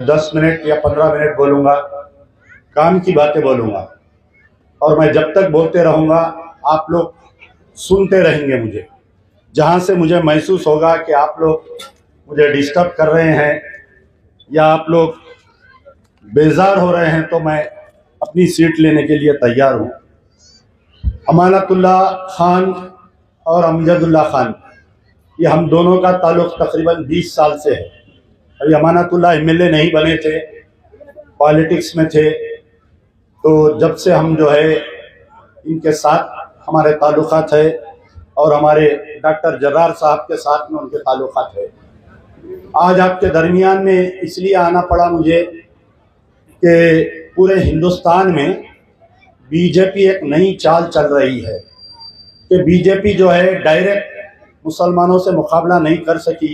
10 minute या 15 minute बोलूँगा, काम की बातें बोलूँगा, और मैं जब तक बोलते रहूँगा आप लोग सुनते रहेंगे। मुझे जहाँ से मुझे महसूस होगा कि आप लोग मुझे डिस्टर्ब कर रहे हैं या आप लोग बेजार हो रहे हैं, तो मैं अपनी सीट लेने के लिए तैयार हूँ। अमानतुल्लाह खान और अमजदुल्ला खान, ये हम दोनों का ताल्लुक़ तकरीबन 20 साल से है। अभी अमानतुल्लाह एमएलए नहीं बने थे, पॉलिटिक्स में थे, तो जब से हम जो है इनके साथ हमारे ताल्लुक़ात है और हमारे डॉक्टर जर्रार साहब के साथ में उनके ताल्लुक़ात है। आज आपके दरमियान में इसलिए आना पड़ा मुझे कि पूरे हिंदुस्तान में बीजेपी एक नई चाल चल रही है कि बीजेपी जो है डायरेक्ट मुसलमानों से मुकाबला नहीं कर सकी।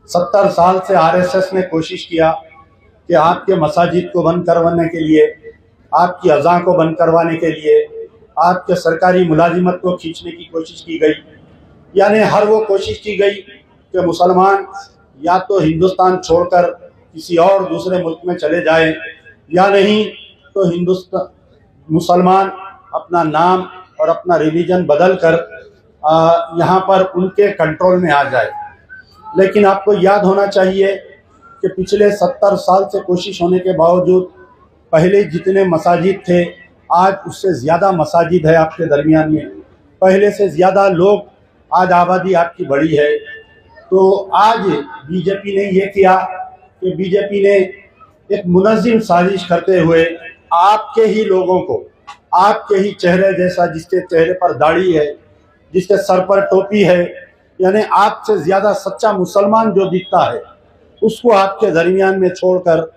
70 साल से आरएसएस ने कोशिश किया कि आपके मसाजिद को बंद करवाने के लिए, आपकी अज़ां को बंद करवाने के लिए, आपके सरकारी मुलाजिमत को खींचने की कोशिश की गई। यानी हर वो कोशिश की गई कि मुसलमान या तो हिंदुस्तान छोड़कर किसी और दूसरे मुल्क में चले जाएं, या नहीं तो हिंदुस्तान मुसलमान अपना नाम और अपना रिलीजन बदल कर यहाँ पर उनके कंट्रोल में आ जाए। लेकिन आपको याद होना चाहिए कि पिछले 70 साल से कोशिश होने के बावजूद पहले जितने मसाजिद थे, आज उससे ज़्यादा मसाजिद है आपके दरमियान में, पहले से ज़्यादा लोग, आज आबादी आपकी बड़ी है। तो आज बीजेपी ने ये किया कि बीजेपी ने एक मुनज़्ज़िम साजिश करते हुए आपके ही लोगों को, आपके ही चेहरे जैसा, जिसके चेहरे पर दाढ़ी है, जिसके सर पर टोपी है, यानी आपसे ज़्यादा सच्चा मुसलमान जो दिखता है, उसको आपके दरमियान में छोड़कर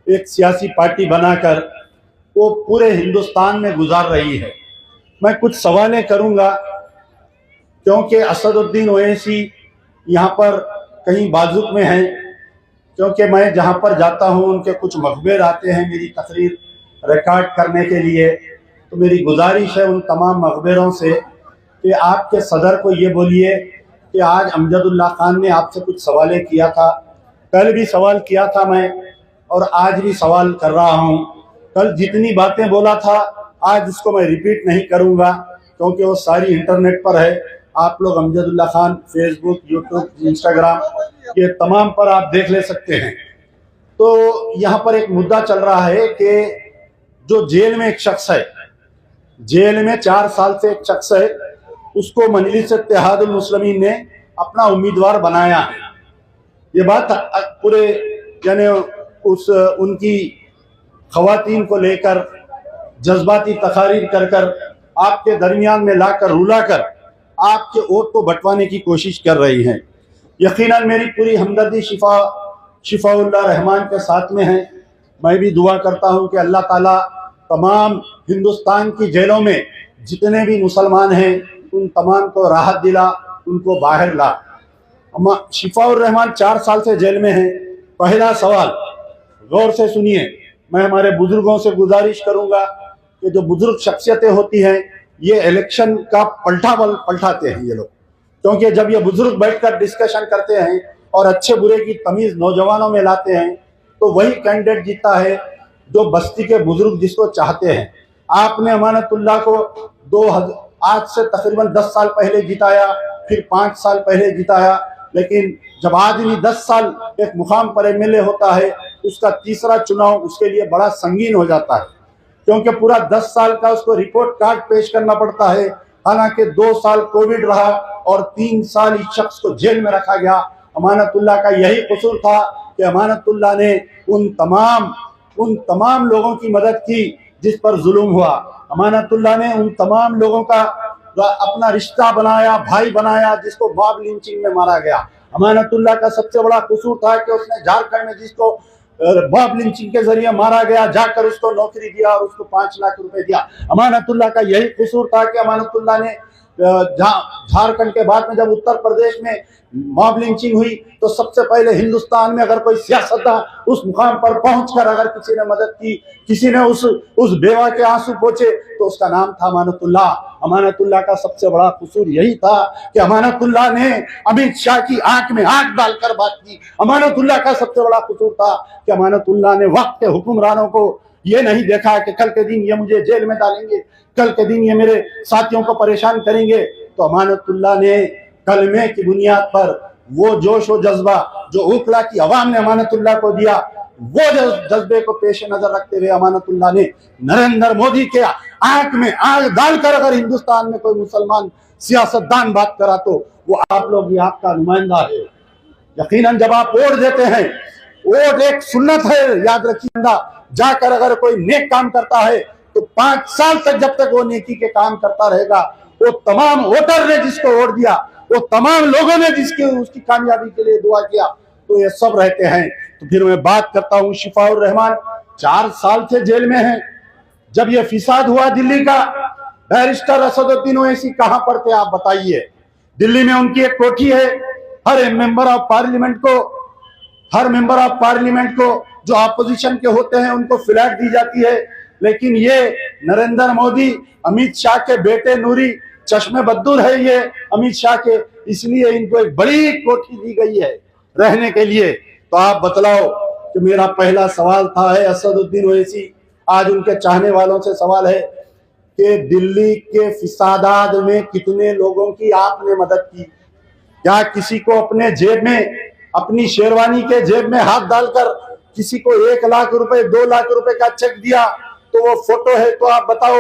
एक सियासी पार्टी बनाकर वो पूरे हिंदुस्तान में गुजार रही है। मैं कुछ सवालें करूंगा क्योंकि असदुद्दीन ओवैसी यहाँ पर कहीं बाजुक में हैं, क्योंकि मैं जहाँ पर जाता हूँ उनके कुछ मखबिर आते हैं मेरी तकरीर रिकॉर्ड करने के लिए। तो मेरी गुजारिश है उन तमाम मखबिरों से कि आपके सदर को ये बोलिए कि आज अमजदुल्ला खान ने आपसे कुछ सवालें किया था, कल भी सवाल किया था मैं, और आज भी सवाल कर रहा हूँ। कल जितनी बातें बोला था आज उसको मैं रिपीट नहीं करूँगा, क्योंकि वो सारी इंटरनेट पर है। आप लोग Amjadullah Khan Facebook, YouTube, Instagram, ये तमाम पर आप देख ले सकते हैं। तो यहाँ पर एक मुद्दा चल रहा है कि जो जेल में एक शख्स है, जेल में 4 साल से एक शख्स है, उसको मजलिस इत्तेहादुल मुस्लिमीन ने अपना उम्मीदवार बनाया है। ये बात पूरे यानी उनकी खवातीन को लेकर जज्बाती तकारीर कर कर आपके दरमियान में लाकर रुलाकर आपके वोट को बंटवाने की कोशिश कर रही हैं। यकीनन मेरी पूरी हमदर्दी शिफाउल्लाह रहमान के साथ में है। मैं भी दुआ करता हूँ कि अल्लाह ताला तमाम हिंदुस्तान की जेलों में जितने भी मुसलमान हैं उन तमाम को राहत दिला, उनको बाहर ला। शिफाउर रहमान 4 साल से जेल में हैं। पहला सवाल गौर से सुनिए। मैं हमारे बुजुर्गों से गुजारिश करूंगा कि जो बुजुर्ग शख्सियतें होती हैं ये इलेक्शन का पलटाते हैं ये लोग, क्योंकि जब ये बुजुर्ग बैठकर डिस्कशन करते हैं और अच्छे बुरे की तमीज़ नौजवानों में लाते हैं तो वही कैंडिडेट जीतता है जो बस्ती के बुजुर्ग जिसको चाहते हैं। आपने अमानतुल्लाह को आज से तकरीबन 10 साल पहले जिताया, फिर 5 साल पहले जिताया, लेकिन जब आदमी 10 साल एक मुकाम पर एमएलए होता है उसका तीसरा चुनाव उसके लिए बड़ा संगीन हो जाता है, क्योंकि पूरा 10 साल का उसको रिपोर्ट कार्ड पेश करना पड़ता है। हालांकि 2 साल कोविड रहा और 3 साल इस शख्स को जेल में रखा गया। अमानतुल्लाह का यही कसूर था कि अमानतुल्लाह ने उन तमाम लोगों की मदद की जिस पर जुल्म हुआ। अमानतुल्लाह ने उन तमाम लोगों का अपना रिश्ता बनाया, भाई बनाया, जिसको मॉब लिंचिंग में मारा गया। अमानतुल्लाह का सबसे बड़ा कसूर था कि उसने झारखंड में जिसको मॉब लिंचिंग के जरिए मारा गया जाकर उसको नौकरी दिया और उसको 5 लाख रुपए दिया। अमानतुल्लाह का यही कसूर था कि अमानतुल्लाह ने झारखंड के बाद में जब उत्तर प्रदेश में मॉब लिंचिंग हुई तो सबसे पहले हिंदुस्तान में अगर कोई सियासतदान उस मुकाम पर पहुंचकर अगर किसी ने मदद की, किसी ने उस बेवा के आंसू पोंछे, तो उसका नाम था अमानतुल्लाह। अमानतुल्लाह का सबसे बड़ा कसूर यही था कि अमानतुल्लाह ने अमित शाह की आंख में आंख डालकर बात की। अमानतुल्लाह का सबसे बड़ा कसूर था कि अमानतुल्लाह ने वक्त के हुक्मरानों को ये नहीं देखा कि कल के दिन ये मुझे जेल में डालेंगे, कल के दिन ये मेरे साथियों को परेशान करेंगे। तो अमानतुल्लाह ने कलमे की बुनियाद पर वो जोश और जज्बा जो ओखला की आवाम ने अमानतुल्लाह को दिया, वो जज्बे को पेश नजर रखते हुए अमानतुल्लाह ने नरेंद्र मोदी के आंख में आंख डालकर अगर हिंदुस्तान में कोई मुसलमान सियासतदान बात करा तो वो आप लोग, ये आपका नुमाइंदा है। यकीनन जब आप वोट देते हैं, वोट एक सुन्नत है, याद रखिएगा। जाकर अगर कोई नेक काम करता है तो 5 साल तक जब तक वो नेकी के काम करता रहेगा, वो तमाम वोटर ने जिसको वोट दिया, वो तमाम लोगों ने जिसकी उसकी कामयाबी के लिए दुआ किया, तो ये सब रहते हैं। तो फिर मैं बात करता हूँ, शिफाउर रहमान 4 साल से जेल में है। जब ये फिसाद हुआ दिल्ली का, बैरिस्टर असदुद्दीन ओवैसी कहां पर थे आप बताइए। दिल्ली में उनकी एक कोठी है, हर मेंबर ऑफ पार्लियामेंट को जो अपोजिशन के होते हैं उनको फ्लैट दी जाती है। लेकिन ये नरेंद्र मोदी, अमित शाह के बेटे नूरी चश्मे बद्दूर है ये अमित शाह के, इसलिए इनको एक बड़ी कोठी दी गई है रहने के लिए। तो आप बतलाओ कि मेरा पहला सवाल था है असदुद्दीन ओवैसी, आज उनके चाहने वालों से सवाल है कि दिल्ली के फिसादात में कितने लोगों की आपने मदद की? क्या किसी को अपने जेब में, अपनी शेरवानी के जेब में हाथ डालकर किसी को 1 लाख रुपए 2 लाख रुपए का चेक दिया तो वो फोटो है तो आप बताओ,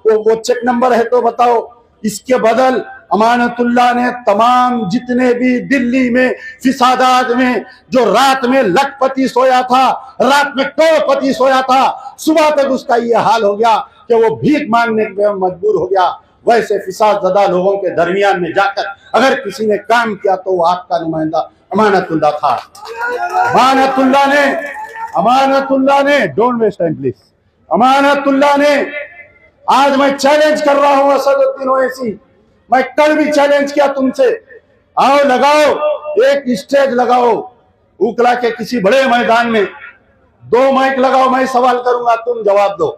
वो चेक नंबर है तो बताओ। इसके बदल अमानतुल्लाह ने तमाम जितने भी दिल्ली में फिसादात में जो रात में लखपति सोया था, रात में करोड़पति सोया था, सुबह तक उसका ये हाल हो गया कि वो भीख मांगने में मजबूर हो गया, वैसे फिसादज़दा लोगों के दरमियान में जाकर अगर किसी ने काम किया तो वो आपका नुमाइंदा अमानतुल्लाह था। अमानतुल्लाह ने don't waste time please. Amanatullah ने, आज मैं चैलेंज कर रहा हूं असदुद्दीन ओवैसी, मैं कल भी चैलेंज किया तुमसे, आओ लगाओ एक स्टेज लगाओ उकला के किसी बड़े मैदान में, 2 माइक लगाओ, मैं सवाल करूंगा तुम जवाब दो।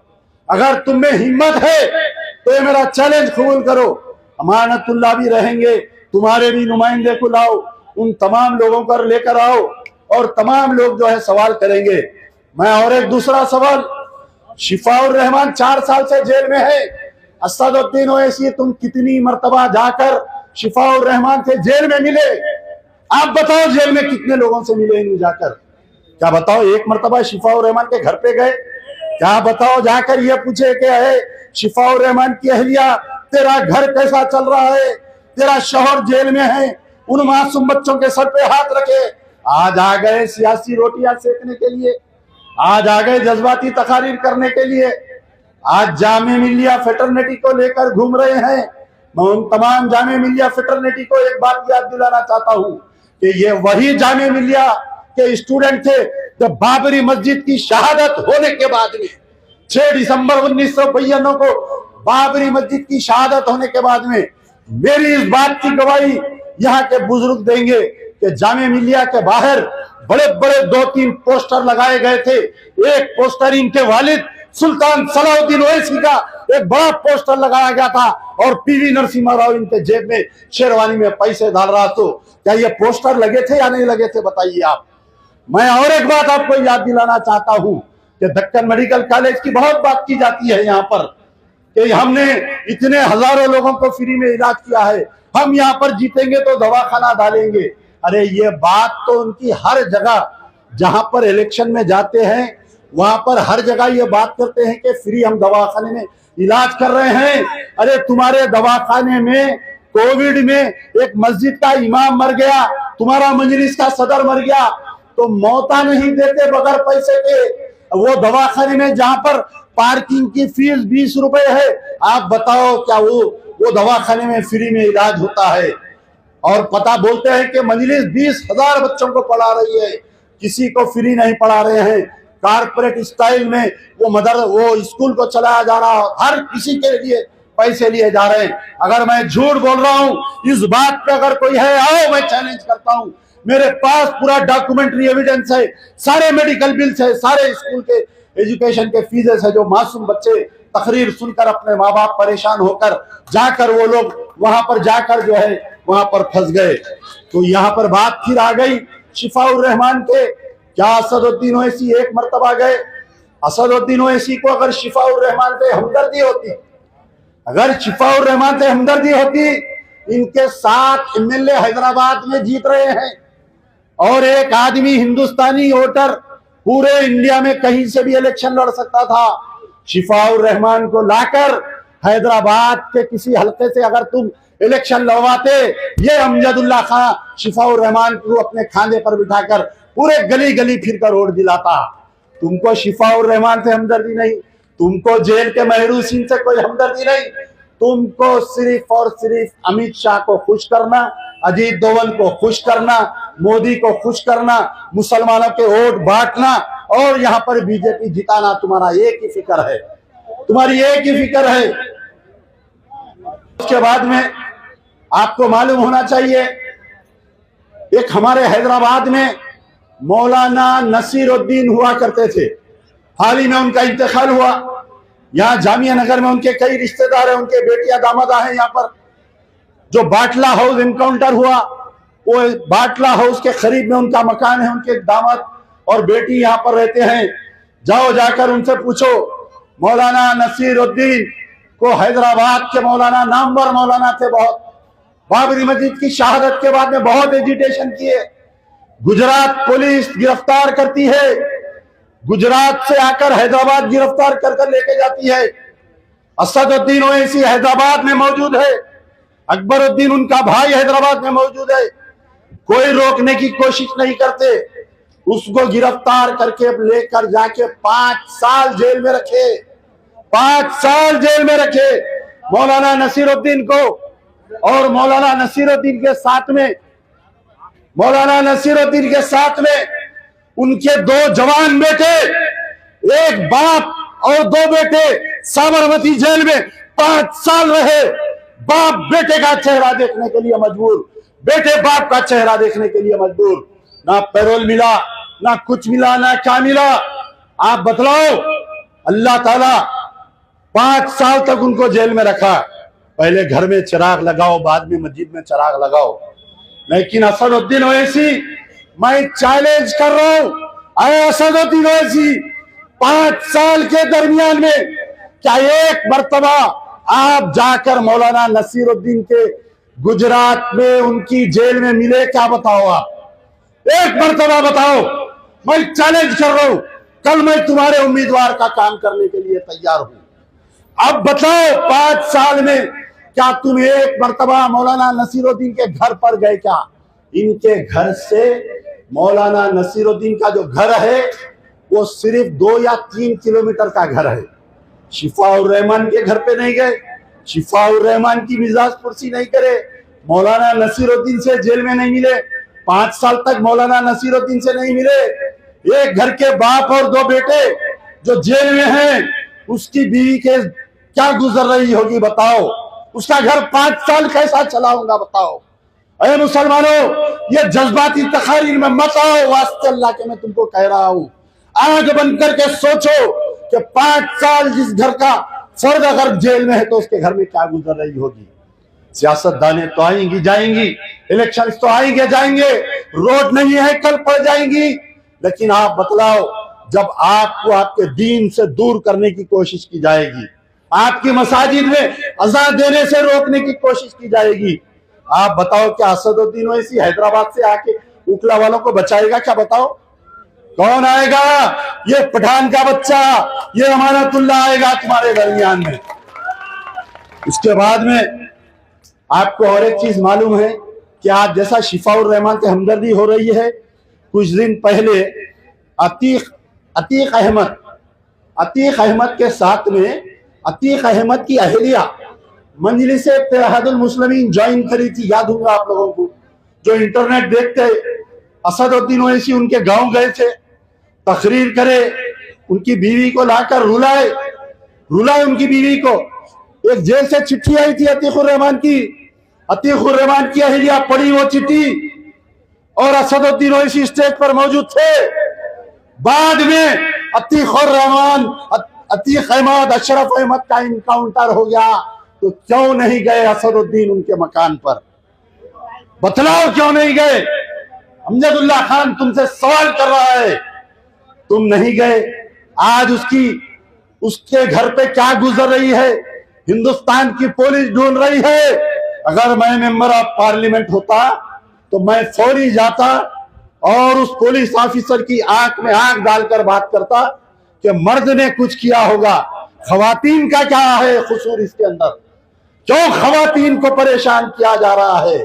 अगर तुम में हिम्मत है तो ये मेरा चैलेंज कबूल करो। अमानतुल्लाह भी रहेंगे, तुम्हारे भी नुमाइंदे को लाओ, उन तमाम लोगों को लेकर आओ और तमाम लोग जो है सवाल करेंगे। मैं और एक दूसरा सवाल, शिफाउर रहमान 4 साल से जेल में है, असदुद्दीन ओवैसी तुम कितनी मर्तबा जाकर शिफाउर रहमान से जेल में मिले? आप बताओ जेल में कितने लोगों से मिले इन जाकर? क्या बताओ एक मर्तबा शिफाउर रहमान के घर पे गए? क्या बताओ जाकर ये पूछे कि है शिफाउर रहमान की अहलिया तेरा घर कैसा चल रहा है, तेरा शौहर जेल में है, उन मासूम बच्चों के सर पे हाथ रखे। आज आ गए सियासी रोटियां सेकने के लिए, आज आ गए जज्बाती तकारीर करने के लिए, आज जामे मिलिया फेटर्निटी को लेकर घूम रहे हैं। मैं उन तमाम जामे मिलिया फेटर्निटी को एक बात याद दिलाना चाहता हूं कि ये वही जामे मिलिया के स्टूडेंट थे जब बाबरी मस्जिद की शहादत होने के बाद में 6 दिसंबर 1992 को बाबरी मस्जिद की शहादत होने के बाद में, मेरी इस बात की गवाही यहाँ के बुजुर्ग देंगे कि जामे मिलिया के बाहर बड़े बड़े 2-3 पोस्टर लगाए गए थे। एक पोस्टर इनके वालिद सुल्तान सलाउद्दीन ओवैसी का एक बड़ा पोस्टर लगाया गया था और पीवी नरसिम्हा राव इनके जेब में शेरवानी में पैसे डाल रहा। तो क्या ये पोस्टर लगे थे या नहीं लगे थे बताइए आप। मैं और एक बात आपको याद दिलाना चाहता हूं कि दक्कन मेडिकल कॉलेज की बहुत बात की जाती है यहाँ पर कि हमने इतने हजारों लोगों को फ्री में इलाज किया है, हम यहाँ पर जीतेंगे तो दवाखाना डालेंगे। अरे ये बात तो उनकी हर जगह जहां पर इलेक्शन में जाते हैं वहां पर हर जगह ये बात करते हैं कि फ्री हम दवाखाने में इलाज कर रहे हैं। अरे तुम्हारे दवाखाने में कोविड में एक मस्जिद का इमाम मर गया, तुम्हारा मजलिस का सदर मर गया, तो मौता नहीं देते बगैर पैसे के। वो दवाखाने में जहां पर पार्किंग की फीस 20 रुपए है, आप बताओ क्या वो दवाखाने में फ्री में इलाज होता है? और पता बोलते हैं कि मजलिस 20,000 बच्चों को पढ़ा रही है, किसी को फ्री नहीं पढ़ा रहे हैं। कारपोरेट स्टाइल में वो स्कूल को चलाया जा रहा है, हर किसी के लिए पैसे लिए जा रहे हैं। अगर मैं झूठ बोल रहा हूं, इस बात पे अगर कोई है, आओ मैं चैलेंज करता हूं। मेरे पास पूरा डॉक्यूमेंट्री एविडेंस है, सारे मेडिकल बिल्स है, सारे स्कूल के एजुकेशन के फीसेस है, जो मासूम बच्चे तकरीर सुनकर अपने माँ बाप परेशान होकर जाकर वो लोग वहां पर जाकर जो है वहां पर फंस गए। तो यहाँ पर बात फिर आ गई शिफाउर रहमान के। क्या असदुद्दीन ओवैसी एक मर्तबा गए? असदुद्दीन ओवैसी को अगर शिफाउर रहमान से हमदर्दी होती, अगर शिफाउर रहमान से हमदर्दी होती, इनके 7 एमएलए हैदराबाद में जीत रहे हैं और एक आदमी हिंदुस्तानी वोटर पूरे इंडिया में कहीं से भी इलेक्शन लड़ सकता था। शिफाउर रहमान को लाकर हैदराबाद के किसी हल्के से अगर तुम इलेक्शन लड़वाते, ये अमजदुल्ला खां शिफाउर रहमान को अपने खांधे पर बिठाकर पूरे गली गली फिरकर वोट दिलाता। तुमको शिफाउर रहमान से हमदर्दी नहीं, तुमको जेल के महरू सिंह से कोई हमदर्दी नहीं, तुमको सिर्फ और सिर्फ अमित शाह को खुश करना, अजीत दोवल को खुश करना, मोदी को खुश करना, मुसलमानों के वोट बांटना और यहाँ पर बीजेपी जिताना, तुम्हारा एक ही फिक्र है, तुम्हारी एक ही फिक्र है। उसके बाद में आपको मालूम होना चाहिए, एक हमारे हैदराबाद में मौलाना नसीरुद्दीन हुआ करते थे, हाल ही में उनका इंतकाल हुआ। यहाँ जामिया नगर में उनके कई रिश्तेदार हैं, उनके बेटियां दामादा हैं। यहाँ पर जो बाटला हाउस इनकाउंटर हुआ, वो बाटला हाउस के करीब में उनका मकान है, उनके दामाद और बेटी यहाँ पर रहते हैं। जाओ जाकर उनसे पूछो, मौलाना नसीरुद्दीन को हैदराबाद के मौलाना नामवर मौलाना थे, बहुत बाबरी मस्जिद की शहादत के बाद में बहुत एजिटेशन किए। गुजरात पुलिस गिरफ्तार करती है, गुजरात से आकर हैदराबाद गिरफ्तार कर लेके जाती है। असदुद्दीन ओवैसी हैदराबाद में मौजूद है, अकबरुद्दीन उनका भाई हैदराबाद में मौजूद है, कोई रोकने की कोशिश नहीं करते। उसको गिरफ्तार करके लेकर जाके 5 साल जेल में रखे, 5 साल जेल में रखे मौलाना नसीरुद्दीन को। और मौलाना नसीरुद्दीन के साथ में, मौलाना नसीरुद्दीन के साथ में उनके 2 जवान बेटे, एक बाप और 2 बेटे साबरमती जेल में 5 साल रहे। बाप बेटे का चेहरा देखने के लिए मजबूर, बेटे बाप का चेहरा देखने के लिए मजबूर। ना पैरोल मिला, ना कुछ मिला, ना क्या मिला। आप बतलाओ, अल्लाह ताला 5 साल तक उनको जेल में रखा। पहले घर में चिराग लगाओ, बाद में मस्जिद में चिराग लगाओ। लेकिन असदुद्दीन ओवैसी, मैं चैलेंज कर रहा हूं, अरे असदुद्दीन ओवैसी 5 साल के दरमियान में क्या एक मर्तबा आप जाकर मौलाना नसीरुद्दीन के गुजरात में उनकी जेल में मिले? क्या बताओ आप, एक मर्तबा बताओ। मैं चैलेंज कर रहा हूं, कल मैं तुम्हारे उम्मीदवार का काम करने के लिए तैयार हूं। अब बताओ 5 साल में क्या तुम एक मर्तबा मौलाना नसीरुद्दीन के घर पर गए? क्या इनके घर से मौलाना नसीरुद्दीन का जो घर है वो सिर्फ 2 या 3 किलोमीटर का घर है। शिफाउर रहमान के घर पे नहीं गए, शिफाउर रहमान की मिजाज पुरसी नहीं करे, मौलाना नसीरुद्दीन से जेल में नहीं मिले, 5 साल तक मौलाना नसीरुद्दीन से नहीं मिले। एक घर के बाप और 2 बेटे जो जेल में हैं, उसकी बीवी के क्या गुजर रही होगी बताओ। उसका घर 5 साल कैसा चला होगा बताओ। अरे मुसलमानों, ये जज्बाती तकारीर में मत आओ, वास्ते अल्लाह के मैं तुमको कह रहा हूं। आंख बंद करके सोचो कि 5 साल जिस घर का फर्द अगर जेल में है तो उसके घर में क्या गुजर रही होगी। सियासतदानें तो आएंगी जाएंगी, इलेक्शंस तो आएंगे जाएंगे, रोड नहीं है कल पड़ जाएंगी, लेकिन आप बतलाओ, जब आपको आपके दीन से दूर करने की कोशिश की जाएगी, आपकी मसाजिद में अज़ान देने से रोकने की कोशिश की जाएगी, आप बताओ क्या असदुद्दीन ओवैसी हैदराबाद से आके उकला वालों को बचाएगा? क्या बताओ, कौन आएगा? ये पठान का बच्चा, ये अमानतुल्लाह आएगा तुम्हारे दरमियान में। इसके बाद में आपको और एक चीज मालूम है कि आज जैसा शिफाउर रहमान से हमदर्दी हो रही है, कुछ दिन पहले अतीक अहमद के साथ में अतीक अहमद की अहलिया मंजलिस इत्तेहादुल मुस्लिमीन ज्वाइन करी थी। याद होगा आप लोगों को, जो इंटरनेट देखते, असदुद्दीन ओवैसी उनके गांव गए थे, तकरीर करे, उनकी बीवी को लाकर रुलाए उनकी बीवी को। एक जेल से चिट्ठी आई थी अतीकुर रहमान की, अतीकुर रहमान की अहलिया पढ़ी वो चिट्ठी और असदुद्दीन ओवैसी स्टेज पर मौजूद थे। बाद में अतीकुर रहमान, अतीक अहमद, अशरफ अहमद का इनकाउंटर हो गया, तो क्यों नहीं गए असदुद्दीन उनके मकान पर? बतलाओ क्यों नहीं गए? अमजदुल्ला खान तुमसे सवाल कर रहा है, तुम नहीं गए। आज उसके घर पे क्या गुजर रही है, हिंदुस्तान की पुलिस ढूंढ रही है। अगर मैं मेंबर ऑफ पार्लियामेंट होता तो मैं फौरी जाता और उस पुलिस ऑफिसर की आंख में आंख डालकर बात करता कि मर्द ने कुछ किया होगा, खवातीन का क्या है कसूर इसके अंदर, क्यों खवातीन को परेशान किया जा रहा है?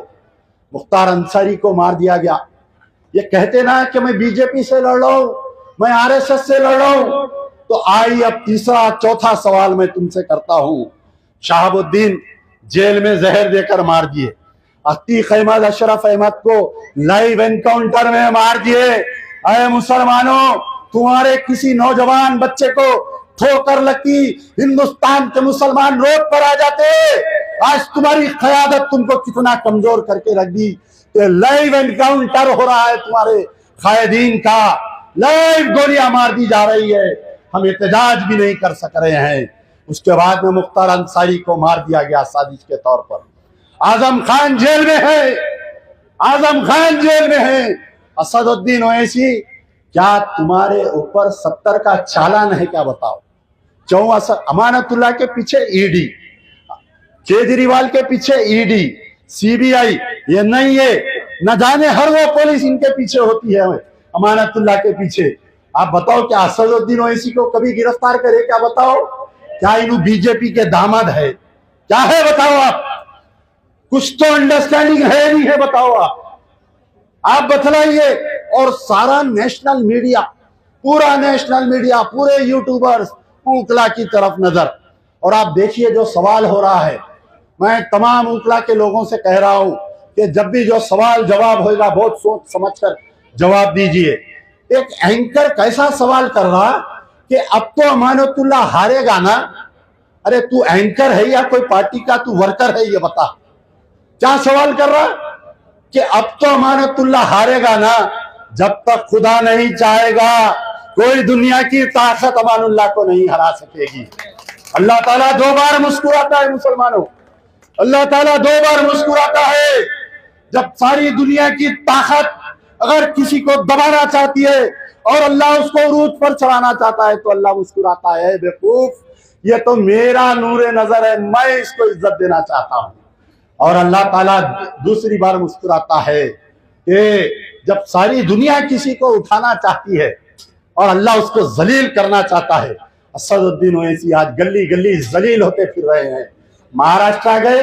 मुख्तार अंसारी को मार दिया गया। ये कहते ना कि मैं बीजेपी से लड़ रहा हूं, मैं आरएसएस से लड़ रहा हूं। तो आई अब तीसरा चौथा सवाल मैं तुमसे करता हूं। शहाबुद्दीन जेल में जहर देकर मार दिए, अतीक अहमद, अशरफ अहमद को लाइव एनकाउंटर में मार दिए। अरे मुसलमानों, तुम्हारे किसी नौजवान बच्चे को ठोकर लगती, हिंदुस्तान के मुसलमान रोड पर आ जाते। आज तुम्हारी क़यादत तुमको कितना कमजोर करके रख दी कि लाइव एनकाउंटर हो रहा है तुम्हारे कायदीन का, लाइव गोलियां मार दी जा रही है, हम एहतजाज भी नहीं कर सक रहे हैं। उसके बाद में मुख्तार अंसारी को मार दिया गया साजिश के तौर पर। आजम खान जेल में है, आजम खान जेल में है। असदुद्दीन ओवैसी, क्या तुम्हारे ऊपर 70 का चालान है क्या? बताओ। क्यों? अमानतुल्लाह के पीछे ईडी, केजरीवाल के पीछे ईडी, सीबीआई, ये नहीं है, न जाने हर वो पुलिस इनके पीछे होती है अमानतुल्लाह के पीछे। आप बताओ क्या असदुद्दीन ओवैसी को कभी गिरफ्तार करे क्या? बताओ। क्या इन्हों बीजेपी के दामाद है? क्या है बताओ आप? कुछ तो अंडरस्टैंडिंग है नहीं है? बताओ आप बतलाइए। और सारा नेशनल मीडिया, पूरा नेशनल मीडिया, पूरे यूट्यूबर्स ऊकला की तरफ नजर। और आप देखिए जो सवाल हो रहा है, मैं तमाम ऊकला के लोगों से कह रहा हूं कि जब भी जो सवाल जवाब होगा बहुत सोच समझकर जवाब दीजिए। एक एंकर कैसा सवाल कर रहा कि अब तो अमानतुल्लाह हारेगा ना? अरे तू एंकर है या कोई पार्टी का तू वर्कर है? ये बता, क्या सवाल कर रहा कि अब तो अमानतुल्लाह हारेगा ना? जब तक खुदा नहीं चाहेगा कोई दुनिया की ताकत अमानुल्लाह को नहीं हरा सकेगी। अल्लाह ताला 2 बार मुस्कुराता है मुसलमानों, अल्लाह ताला 2 बार मुस्कुराता है। जब सारी दुनिया की ताकत अगर किसी को दबाना चाहती है और अल्लाह उसको उरूज पर चढ़ाना चाहता है तो अल्लाह मुस्कुराता है। बेवकूफ, ये तो मेरा नूरे नजर है, मैं इसको इज्जत देना चाहता हूं। और अल्लाह ताला दूसरी बार मुस्कुराता है कि जब सारी दुनिया किसी को उठाना चाहती है और अल्लाह उसको जलील करना चाहता है। असदुद्दीन ओवैसी आज गली गली जलील होते फिर रहे हैं। महाराष्ट्र गए,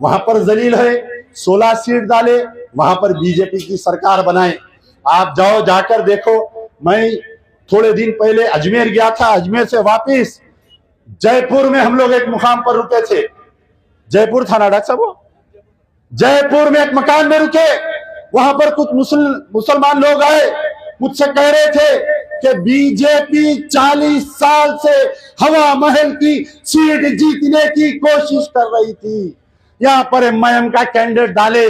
वहां पर जलील है, 16 सीट डाले, वहां पर बीजेपी की सरकार बनाए। आप जाओ, जाकर देखो। मैं थोड़े दिन पहले अजमेर गया था, अजमेर से वापिस जयपुर में हम लोग एक मुकाम पर रुके थे। जयपुर था ना डॉक्टर साहब? जयपुर में एक मकान में रुके, वहां पर कुछ मुसलमान लोग आए, मुझसे कह रहे थे कि बीजेपी 40 साल से हवा महल की सीट जीतने की कोशिश कर रही थी। यहाँ पर एमआईएम का कैंडिडेट डाले,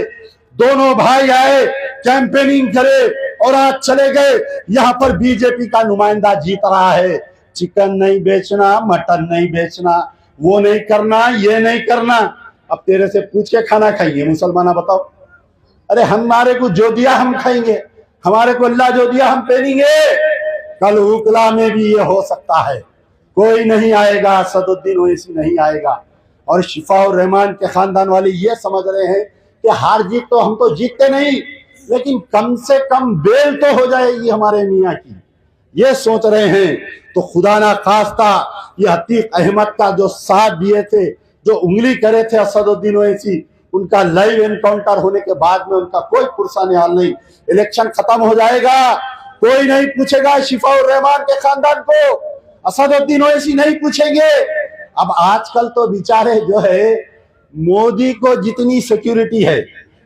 दोनों भाई आए, कैंपेनिंग करे और आज चले गए। यहाँ पर बीजेपी का नुमाइंदा जीत रहा है। चिकन नहीं बेचना, मटन नहीं बेचना, वो नहीं करना, ये नहीं करना। अब तेरे से पूछ के खाना खाएंगे मुसलमाना? बताओ। अरे हमारे को जो दिया हम खाएंगे, हमारे को अल्लाह जो दिया हम पहनेंगे। कल उकला में भी ये हो सकता है, कोई नहीं आएगा, असदुद्दीन ओवैसी नहीं आएगा। और शिफाउर रहमान के खानदान वाले ये समझ रहे हैं कि हार जीत तो हम तो जीतते नहीं, लेकिन कम से कम बेल तो हो जाएगी हमारे मियाँ की, ये सोच रहे हैं। तो खुदा ना खास्ता ये अतीक अहमद का जो साथ दिए थे, जो उंगली करे थे असदुद्दीन ओवैसी, उनका लाइव एनकाउंटर होने के बाद में उनका कोई पुरसाने हाल नहीं। इलेक्शन खत्म हो जाएगा, कोई नहीं पूछेगा शिफाउर रहमान के खानदान को, असदुद्दीन ओवैसी नहीं पूछेंगे। अब आजकल तो बेचारे जो है, मोदी को जितनी सिक्योरिटी है,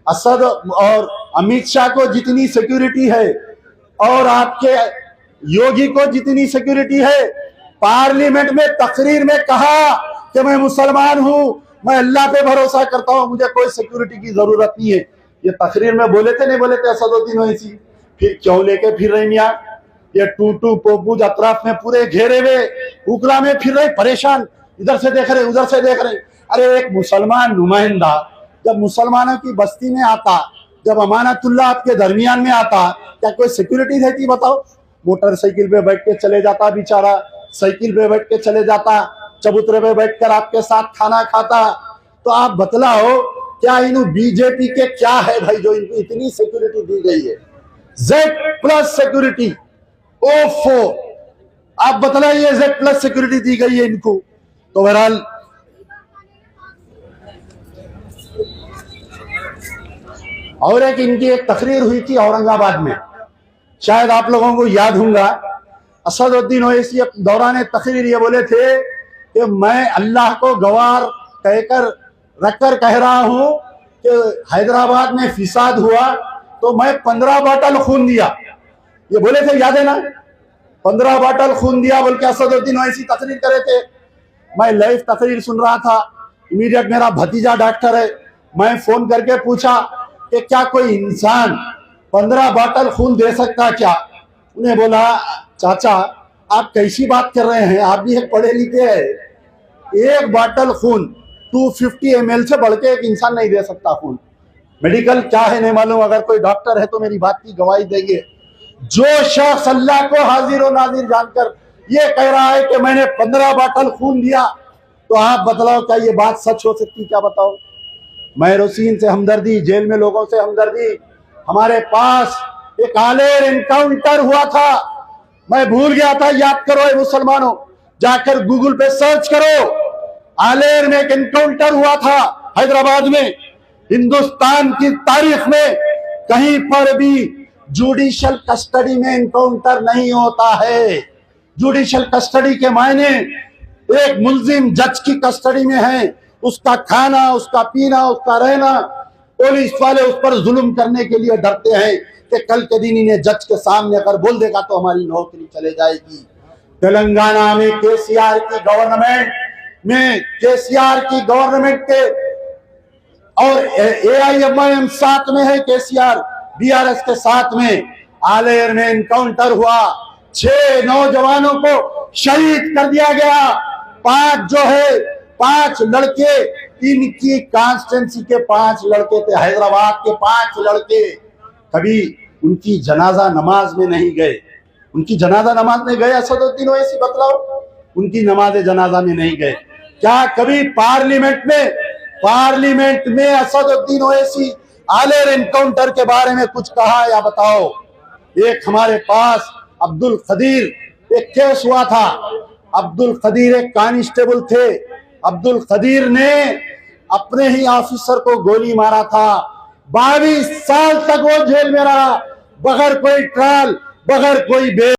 असद और अमित शाह को जितनी सिक्योरिटी है, और आपके योगी को जितनी सिक्योरिटी है, पार्लियामेंट में तकरीर में कहा कि मैं मुसलमान हूं, मैं अल्लाह पे भरोसा करता हूं, मुझे कोई सिक्योरिटी की जरूरत नहीं है। ये तकरीर में बोले थे नहीं बोले थे असदुद्दीन ओवैसी? फिर क्यों लेके फिर रहे मियाँ? ये टूटू पोपूज अतराफ में पूरे घेरे हुए उकला में फिर रहे परेशान, इधर से देख रहे उधर से देख रहे। अरे एक मुसलमान नुमाइंदा जब मुसलमानों की बस्ती में आता, जब अमानतुल्लाह आपके दरमियान में आता, क्या कोई सिक्योरिटी रहती बताओ? मोटरसाइकिल पे बैठ के चले जाता बेचारा, साइकिल पे बैठ के चले जाता, चबूतरे पे बैठकर आपके साथ खाना खाता। तो आप बतलाओ क्या इन बीजेपी के क्या है भाई जो इनको इतनी सिक्योरिटी दी गई है? Z+ सिक्योरिटी, ओफो, आप बतलाइए Z+ सिक्योरिटी दी गई है इनको। तो बहरहाल और एक इनकी एक तकरीर हुई थी औरंगाबाद में, शायद आप लोगों को याद होगा। असदुद्दीन ओवैसी दौरान तकरीर ये बोले थे कि मैं अल्लाह को गवार कहकर रखकर कह रहा हूं कि हैदराबाद में फिसाद हुआ तो मैं 15 बॉटल खून दिया। ये बोले थे, याद है ना? 15 बॉटल खून दिया बोल के असदुद्दीन ओवैसी तकरीर करे थे। मैं लाइव तकरीर सुन रहा था, इमीडिएट मेरा भतीजा डॉक्टर है, मैं फोन करके पूछा कि क्या कोई इंसान 15 बॉटल खून दे सकता क्या? उन्हें बोला, चाचा आप कैसी बात कर रहे हैं, आप भी एक पढ़े लिखे हैं। एक बॉटल खून 250 ml से बढ़ के एक इंसान नहीं दे सकता खून। मेडिकल क्या है नहीं मालूम, अगर कोई डॉक्टर है तो मेरी बात की गवाही देंगे। जो शख्स अल्लाह को हाजिर और नाजिर जानकर ये कह रहा है कि मैंने 15 बॉटल खून दिया, तो आप बतलाओ क्या ये बात सच हो सकती? क्या बताओ? महरूसीन से हमदर्दी, जेल में लोगों से हमदर्दी। हमारे पास एक आलेर एनकाउंटर हुआ था, मैं भूल गया था, याद करो ये मुसलमानों, जाकर गूगल पे सर्च करो। आलेर में एक एनकाउंटर हुआ था हैदराबाद में। हिंदुस्तान की तारीख में कहीं पर भी जुडिशियल कस्टडी में एनकाउंटर नहीं होता है। जुडिशियल कस्टडी के मायने एक मुल्जिम जज की कस्टडी में है, उसका खाना, उसका पीना, उसका रहना, पुलिस वाले उस पर जुल्म करने के लिए डरते हैं कि कल के दिन इन्हें जज के सामने अगर बोल देगा तो हमारी नौकरी चले जाएगी। तेलंगाना में केसीआर की गवर्नमेंट के और AIMIM साथ में है, केसीआर BRS के साथ में आलेर में एनकाउंटर हुआ, 6 नौजवानों को शहीद कर दिया गया। 5 लड़के, इनकी कॉन्स्टिट्यूंसी के 5 लड़के थे, हैदराबाद के 5 लड़के, कभी उनकी जनाजा नमाज में नहीं गए। उनकी जनाजा नमाज में गए असदुद्दीन ओवैसी? बतलाओ, उनकी नमाज जनाजा में नहीं गए। क्या कभी पार्लियामेंट में असदुद्दीन ओवैसी आलेर एनकाउंटर के बारे में कुछ कहा या बताओ? एक हमारे पास अब्दुल खदीर एक केस हुआ था। अब्दुल खदीर एक कांस्टेबल थे। अब्दुल खदीर ने अपने ही ऑफिसर को गोली मारा था। 22 साल तक वो जेल में रहा, बगैर कोई ट्रायल, बगैर कोई बेल।